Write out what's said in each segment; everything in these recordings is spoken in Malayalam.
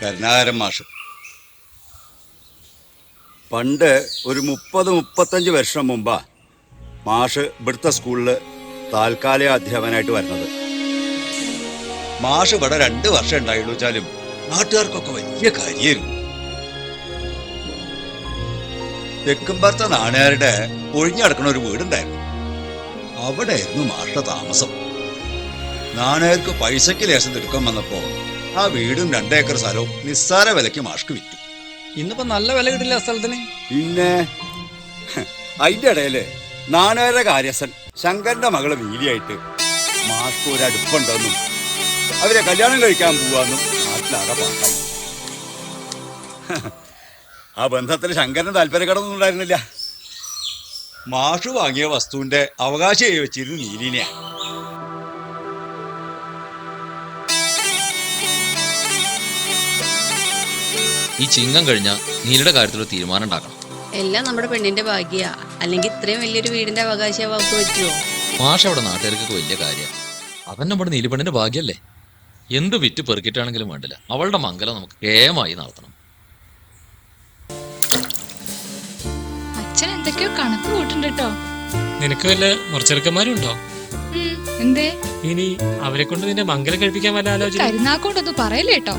കരുണാകരൻ മാഷ്. പണ്ട് ഒരു 30-35 വർഷം മുമ്പാ മാഷ് ഇവിടുത്തെ സ്കൂളിൽ താൽക്കാലിക അധ്യാപകനായിട്ട് വരുന്നത്. മാഷ് ഇവിടെ 2 വർഷം ഉണ്ടായുള്ളൂ വെച്ചാലും നാട്ടുകാർക്കൊക്കെ വലിയ കാര്യമായിരുന്നു. തെക്കുംപുറത്തെ നാട്ടുകാരുടെ ഒഴിഞ്ഞടക്കണ ഒരു വീടുണ്ടായിരുന്നു. അവിടെ ആയിരുന്നു മാഷ താമസം. നാട്ടുകാർക്ക് പൈസക്ക് ലേശം തിടുക്കം വന്നപ്പോ ആ വീടും 2 ഏക്കർ സ്ഥലവും നിസ്സാര വിലയ്ക്ക് മാഷ്ക്ക് വിറ്റു. ഇന്നിപ്പോ നല്ല വില കിട്ടില്ല ആ സ്ഥലത്തിന്. പിന്നെ അതിന്റെ ഇടയില് നാട്ടുകാരുടെ കാര്യസ്ഥൻ ശങ്കരന്റെ മകള് നീലിയായിട്ട് മാഷ്ക്ക് ഒരു അടുപ്പുണ്ടെന്നും അവരെ കല്യാണം കഴിക്കാൻ പോവാന്നും നാട്ടിലാകെ പാട്ടായി. ആ ബന്ധത്തിന് ശങ്കരന് താല്പര്യക്കടൊന്നും ഉണ്ടായിരുന്നില്ല. മാഷു വാങ്ങിയ വസ്തുവിന്റെ അവകാശമായി വെച്ചിരുന്നു നീലിനെയാ. ഈ ചിങ്ങം കഴിഞ്ഞ നീലിയുടെ കാര്യത്തിലൊരു തീരുമാനം ഉണ്ടാക്കണം. എല്ലാം നമ്മുടെ പെണ്ണിന്റെ ഭാഗ്യ. അല്ലെങ്കിൽ ഇത്രയും വലിയൊരു വീടിന്റെ അവകാശം അവർക്ക് പറ്റുമോ? മാഷ അവിടെ നാട്ടുകാർക്കൊക്കെ വലിയ കാര്യമാണ്. അതന്നെ നമ്മുടെ നീലിപ്പെണ്ണിന്റെ ഭാഗ്യല്ലേ. എന്ത് വിറ്റ് പെറുക്കിട്ടാണെങ്കിലും വേണ്ടില്ല, അവളുടെ മംഗലം നമുക്ക് കേമായി നടത്തണം. അച്ഛൻ എന്തൊക്കെയോ കണക്ക് കൂട്ടുണ്ട് കേട്ടോ. നിനക്ക് വല്ല മുറച്ചെറുക്കന്മാരുണ്ടോ? എന്തേ? ഇനി അവരെ കൊണ്ട് നിന്റെ മംഗലം കഴിപ്പിക്കാൻ വല്ല ആലോചന? കരുനാക്കൊണ്ടൊന്നും പറയല്ലേ കേട്ടോ.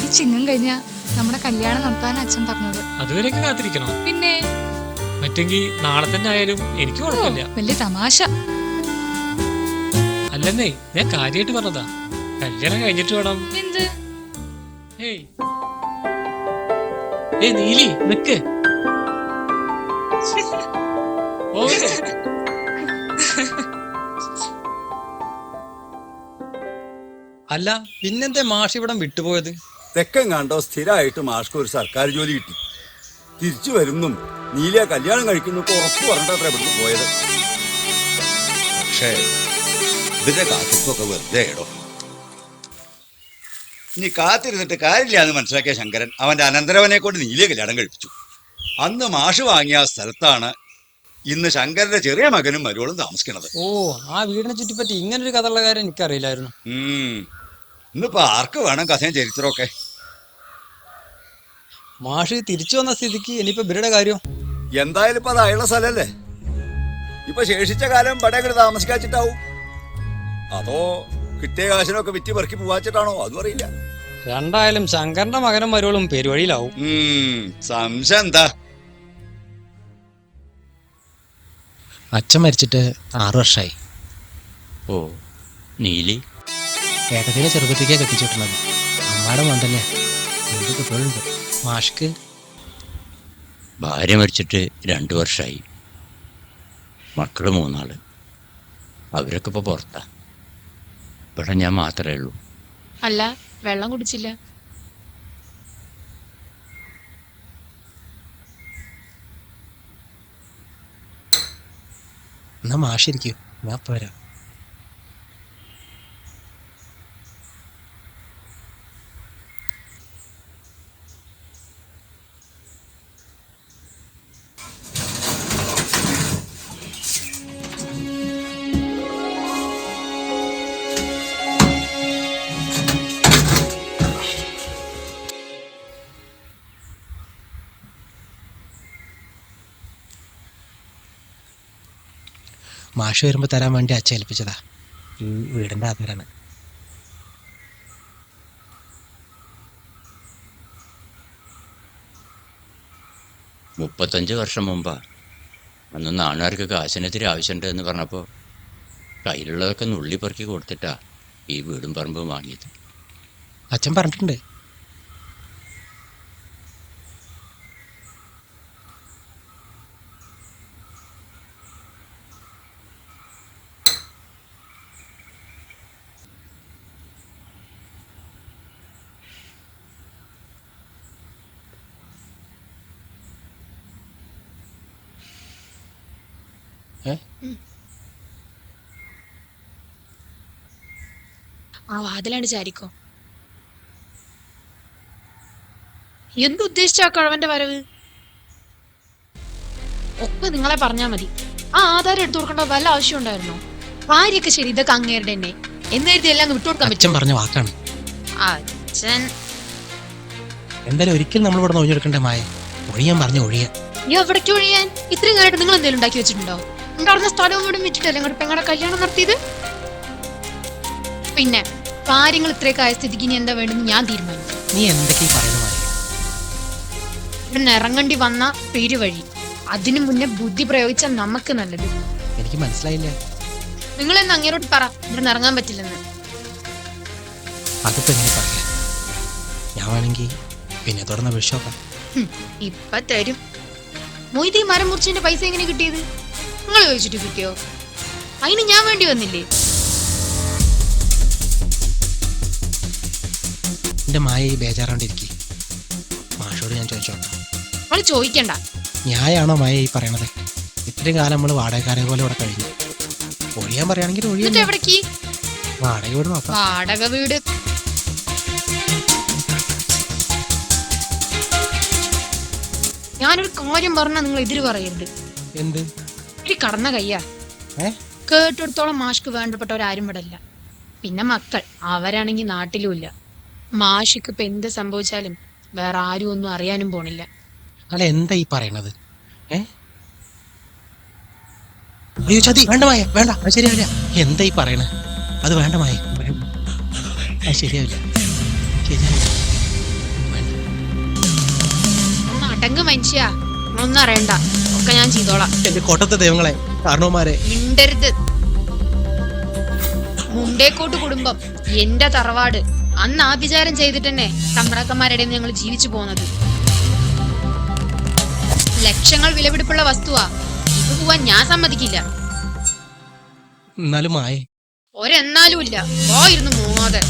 ഈ ചിങ്ങം കഴിഞ്ഞ നമ്മുടെ കല്യാണം നടത്താൻ അച്ഛൻ പറഞ്ഞത്. അതുവരെയൊക്കെ കാത്തിരിക്കണോ? പിന്നെ പറ്റെങ്കിൽ നാളെ തന്നെ ആയാലും എനിക്ക് കുഴപ്പമില്ല. വലിയ തമാശ. അല്ലെന്നേ, ഞാൻ കാര്യമായിട്ട് പറഞ്ഞതാ. കല്യാണം കഴിഞ്ഞിട്ട് വേണം. എന്ത്? ഏയ് നീലി നിക്ക്. അല്ല, പിന്നെന്തേ മാഷ് ഇവിടം വിട്ടുപോയത്? തെക്കൻ കണ്ടോ സ്ഥിരമായിട്ട് മാഷ്ക്ക് ഒരു സർക്കാർ ജോലി കിട്ടി. തിരിച്ചു വരുന്നും നീലിയ കല്യാണം കഴിക്കുന്നൊക്കെ ഉറപ്പ് പറഞ്ഞിട്ടത്ര ഇവിടുന്ന് പോയത്. പക്ഷേ ഇതിന്റെ കാത്തിപ്പൊക്കെ വെറുതെ ഇടോ. ഇനി കാത്തിരുന്നിട്ട് കാര്യമില്ല എന്ന് മനസ്സിലാക്കിയ ശങ്കരൻ അവന്റെ അനന്തരവനെ കൊണ്ട് നീലിയ കല്യാണം കഴിപ്പിച്ചു. അന്ന് മാഷ് വാങ്ങിയ സ്ഥലത്താണ് ഇന്ന് ശങ്കരന്റെ ചെറിയ മകനും മരുവളും താമസിക്കണത്. ഓ, ആ വീടിനെ ചുറ്റിപ്പറ്റി ഇങ്ങനൊരു കഥയുള്ള കാര്യം എനിക്കറിയില്ലായിരുന്നു. ഇന്നിപ്പോ ആർക്ക് വേണം കഥയും ചരിത്രമൊക്കെ? മാഷ് തിരിച്ചു വന്ന സ്ഥിതിക്ക് ഇനിയിപ്പോ ഇവരുടെ കാര്യം എന്തായാലും ഇപ്പൊ അത് അയാളുടെ സ്ഥലല്ലേ. ഇപ്പൊ ശേഷിച്ച കാലം ഇവിടെ താമസിക്കാച്ചിട്ടാവും. അതോ കിട്ടിയ കാശിനൊക്കെ വിറ്റ് പെറുക്കി പോവാച്ചിട്ടാണോ അതും അറിയില്ല. രണ്ടായാലും ശങ്കരന്റെ മകനും മരുവളും പെരുവഴിയിലാവും. സംശയം എന്താ? അച്ഛൻ മരിച്ചിട്ട് 6 വർഷമായി. ഓ, നീലി ഏട്ടത്തിനെ ചെറുപ്പത്തേക്കാണ് കെട്ടിച്ചിട്ടുള്ളത്. അമ്മയുടെ മോൻ തന്നെയാ. എന്ത് കുട്ടികളുണ്ട് മാഷ്ക്ക്. ഭാര്യ മരിച്ചിട്ട് 2 വർഷമായി. മക്കള് 3 ആള്. അവരൊക്കെ ഇപ്പോൾ പുറത്താ. ഇവിടെ ഞാൻ മാത്രമേ ഉള്ളൂ. അല്ല, വെള്ളം കുടിച്ചില്ല? എന്നാ മാഷിരിക്കും, ഞാൻ പോരാ. മാഷ് വരുമ്പോൾ തരാൻ വേണ്ടി അച്ഛൻ ഏൽപ്പിച്ചതാ. ഈ വീടിൻ്റെ ആധാരാണ്. മുപ്പത്തഞ്ച് വർഷം മുമ്പാ അന്ന് നാണുകാർക്ക് കാശിനെതിരെ ആവശ്യമുണ്ട് എന്ന് പറഞ്ഞപ്പോൾ കയ്യിലുള്ളതൊക്കെ നുള്ളിപ്പെറുക്കി കൊടുത്തിട്ടാ ഈ വീടും പറമ്പും വാങ്ങിയത്. അച്ഛൻ പറഞ്ഞിട്ടുണ്ട്. ആ വാതിലാണ് ചാരിക്കോ. എന്തുദ്ദേശിച്ചാ കിഴവന്റെ വരവ്? ഒക്കെ നിങ്ങളെ പറഞ്ഞാ മതി. ആ ആധാരം എടുത്തു കൊടുക്കേണ്ട വല്ല ആവശ്യം ഉണ്ടായിരുന്നോ? ഭാര്യയൊക്കെ ശരി, ഇതൊക്കെ അങ്ങേരുടെ തന്നെ എന്നെഴുതി എല്ലാം വിട്ടുകൊടുക്കാൻ അച്ഛൻ പറഞ്ഞ വാക്കാണ്. ആ അച്ഛൻ എന്തായാലും ഒരിക്കലും നമ്മൾ ഇവിടെ ഒഴിഞ്ഞെടുക്കണ്ടേ മായ. ഒഴിയാൻ പറഞ്ഞു ഒഴിയാൻ. ഈ എവിടേക്ക് ഒഴിയാൻ? ഇത്രയും കാലമായിട്ട് നിങ്ങൾ എന്തെങ്കിലും ഉണ്ടാക്കി വെച്ചിട്ടുണ്ടോ? ഉണ്ടായിരുന്ന സ്ഥലവും വീടും വിറ്റിട്ടല്ലേ ഇങ്ങോട്ട് പെങ്ങളുടെ കല്യാണം നടത്തിയത്? പിന്നെ കാര്യങ്ങൾ ഇത്രയൊക്കെ ആയ സ്ഥിതിക്ക് ഇനി എന്താ വേണ്ടെന്ന് ഞാൻ തീരുമാനിച്ചു. നീ എന്തൊക്കെ പറയുന്ന മായ? ഇവിടെ ഇറങ്ങേണ്ടി വന്ന പെരുവഴി. അതിനു മുന്നേ ബുദ്ധി പ്രയോഗിച്ചാൽ നമുക്ക് നല്ലത്. എനിക്ക് മനസ്സിലായില്ല. നിങ്ങൾ എന്ന് അങ്ങേരോട്ട് പറ ഇവിടെ ഇറങ്ങാൻ പറ്റില്ലെന്ന്. അതിപ്പോ എങ്ങനെ പറയാ? ഞാൻ വേണമെങ്കിൽ പിന്നെ തുറന്ന വിഷോക്കാം. ഇപ്പൊ തരും. മൊയ്തി മരം മുറിച്ചതിന്റെ പൈസ എങ്ങനെ കിട്ടിയത്? നിങ്ങൾ ചോദിച്ചിട്ട് കിട്ടിയോ? അതിന് ഞാൻ വേണ്ടി വന്നില്ലേ? എന്റെ മായ ഈ ബേജാറാണ്ടിരിക്കെ. മാഷോട് ഞാൻ ചോദിച്ചോട്ടെ. അവള് ചോദിക്കണ്ട. ഞായാണോ മായ ഈ പറയണത്? ഇത്രയും കാലം നമ്മള് വാടകക്കാരെ പോലെ ഇവിടെ കഴിഞ്ഞു. ഒഴിയാൻ പറയുകയാണെങ്കിൽ ഒഴിയാൻ. എന്നിട്ട് എവിടേക്ക്? വാടക വീട് നോക്കാം. വാടക വീട്. ഞാനൊരു കാര്യം പറഞ്ഞാൽ നിങ്ങൾ എതിര് പറയരുത്. എന്ത്? ഒരു കടന്ന കയ്യാ. കേട്ടെടുത്തോളം മാഷ്ക്ക് വേണ്ടപ്പെട്ടവരാരും ഇവിടെ ഇല്ല. പിന്നെ മക്കൾ അവരാണെങ്കിൽ നാട്ടിലുമില്ല. മാഷിക്ക് ഇപ്പൊ എന്ത് സംഭവിച്ചാലും വേറെ ആരും ഒന്നും അറിയാനും പോണില്ല. അല്ല എന്താ ഈ പറയണത്? അയ്യോ ചതി, വേണ്ട മായ, വേണ്ട, അത് ശരിയാവില്ല. എന്താ ഈ പറയണത്? അത് വേണ്ട മായ, അത് ശരിയാവില്ല, ശരിയാവില്ല. ഒന്ന് അടങ്ങ് മനുഷ്യ. ഒന്നും അറിയണ്ട, ഒക്കെ ഞാൻ ചെയ്തോളാം. എന്റെ കൊട്ടത്തെ ദൈവങ്ങളെ, കാരണവന്മാരെ മിണ്ടരുത്. മുണ്ടേക്കോട്ട് കുടുംബം എന്റെ തറവാട്. അന്ന് ആ വിചാരം ചെയ്തിട്ട് തന്നെ തമ്പ്രാക്കന്മാരുടെ ഞങ്ങൾ ജീവിച്ചു പോകുന്നത്. ലക്ഷങ്ങൾ വിലപിടിപ്പുള്ള വസ്തുവാ. ഇത് പോവാൻ ഞാൻ സമ്മതിക്കില്ല. എന്നാലും മായ, ഒരെന്നാലും ഇല്ല. പോയിരുന്നു മൂവാതെ.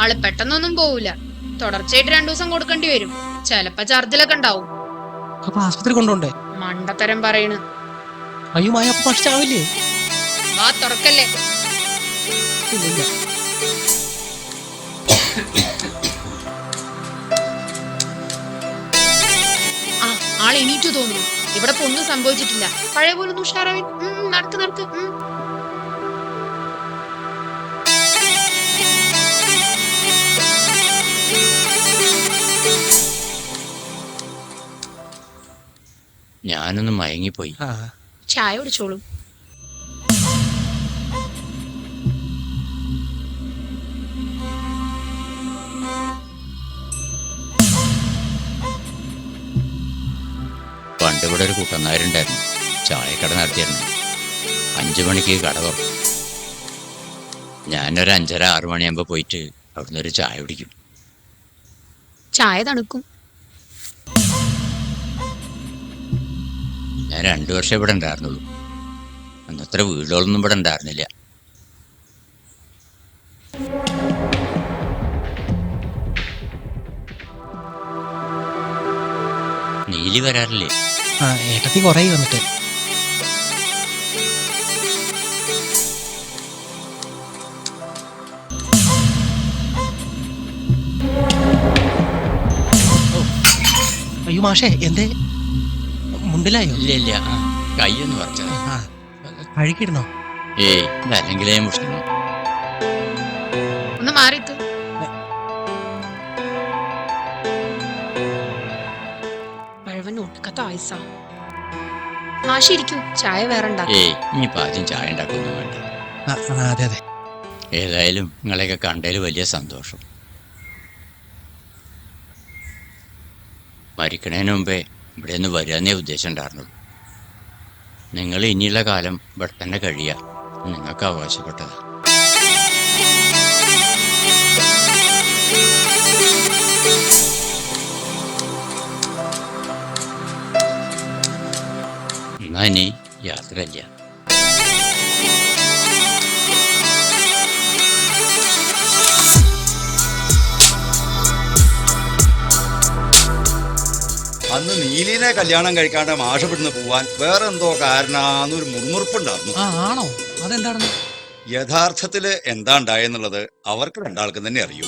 ആള് പെട്ടെന്നൊന്നും പോവില്ല. തുടർച്ചയായിട്ട് 2 ദിവസം കൊടുക്കേണ്ടി വരും. ചിലപ്പോ ഛർദിലൊക്കെ ഉണ്ടാവും. അപ്പൊ ആസ്പത്രി കൊണ്ടുപോണ്ടേ? മണ്ടത്തരം പറയണ്. അയ്യോ മായ, അപ്പൊ ഭക്ഷ്യാവില്ലേ? വാ തുറക്കല്ലേ. ഇല്ല. ആ ആൾ എണീറ്റു തോന്നുന്നു. ഇവിടെ ഇപ്പൊ ഒന്നും സംഭവിച്ചിട്ടില്ല. പഴയ പോലെ ഒന്ന് ഉഷാറാവി. നടക്ക് നടക്ക്. ഞാനൊന്ന് മയങ്ങിപ്പോയി. ചായ കുടിച്ചോളൂ. പണ്ട് ഇവിടെ ഒരു കുട്ടനാരുണ്ടായിരുന്നു. ചായക്കട നടത്തിയിരുന്നു. 5 മണിക്ക് കട തുറക്കും. ഞാനൊരു 5:30 6 മണിയാകുമ്പോൾ പോയിട്ട് അവിടുന്ന് ഒരു ചായ കുടിക്കും. ചായ തണുക്കും. ഞാൻ 2 വർഷം ഇവിടെ ഉണ്ടായിരുന്നുള്ളൂ. അന്നത്ര വീടുകളൊന്നും ഇവിടെ ഉണ്ടായിരുന്നില്ല. നീലി വരാറില്ലേ? ഏട്ടത്തി കൊറേ വന്നിട്ട്. അയ്യോ മാഷേ, എന്തേ മുണ്ടിലായോ? ഇല്ല, കൈയൊന്ന് പറിച്ചത്. അഴുകിയിരുന്നോ? ഏയ്, ഇതല്ലെങ്കിലേ മുഷ്ടിക്കണം. ഒന്ന് മാറിത്ത്. പഴവൻ ഒടുക്കത്ത ആയുസാ. മാഷിരിക്കൂ, ചായ വേറെ ഉണ്ടാക്കും. ഏയ്, ഇനിയിപ്പോൾ ആദ്യം ചായ ഉണ്ടാക്കൊന്നും വേണ്ട. അതെ അതെ. ഏതായാലും നിങ്ങളെയൊക്കെ കണ്ടതിൽ വലിയ സന്തോഷം. മരിക്കണതിന് മുമ്പേ ഇവിടെ ഒന്ന് വരാനേ ഉദ്ദേശം ഉണ്ടായിരുന്നുള്ളൂ. നിങ്ങൾ ഇനിയുള്ള കാലം ഇവിടെ തന്നെ കഴിയുക നിങ്ങൾക്ക് അവകാശപ്പെട്ടതാ. എന്നാ ഇനി യാത്രയില്ല. അന്ന് നീലിനെ കല്യാണം കഴിക്കാണ്ട് മാഷ് ഇവിടുന്ന് പോവാൻ വേറെ എന്തോ കാരണാന്നൊരു മുറുമുറുപ്പുണ്ടായിരുന്നു. ആണോ? അതെന്താണെന്ന്? യഥാർത്ഥത്തില് എന്താ ഉണ്ടായെന്നുള്ളത് അവർക്ക് രണ്ടാൾക്കും തന്നെ അറിയൂ.